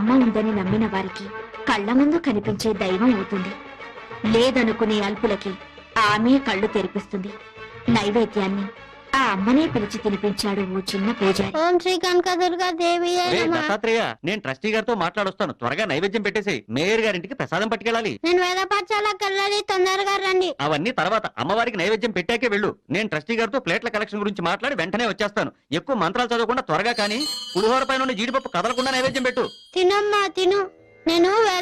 అమ్మ ఉందని నమ్మిన వారికి కళ్ల ముందు కనిపించే దైవం అవుతుంది. లేదనుకునే అల్పులకి ఆమె కళ్ళు తెరిపిస్తుంది. నైవేద్యాన్ని ఆ అమ్మనే పిలిచి తినిపించాడు ఓ చిన్న పూజారి. ఓం శ్రీ కనకదుర్గా దేవి దత్తాత్రేయ, నేను ట్రస్టీ గారితో మాట్లాడొస్తాను. త్వరగా నైవేద్యం పెట్టేసి మేయర్ గారింటికి ప్రసాదం పట్టుకెళ్ళాలి. నేను వేద పాఠశాలకు వెళ్ళాలి, తొందరగా రండి. అవన్నీ తర్వాత, అమ్మవారికి నైవేద్యం పెట్టాకే వెళ్ళు. నేను ట్రస్టీ గారితో ప్లేట్ల కలెక్షన్ గురించి మాట్లాడి వెంటనే వచ్చేస్తాను. ఎక్కువ మంత్రాలు చదవకుండా త్వరగా కానీ పులిహోర పైన జీడిపప్పు కదలకుండా నైవేద్యం పెట్టు. తినమ్మా తిను. నేను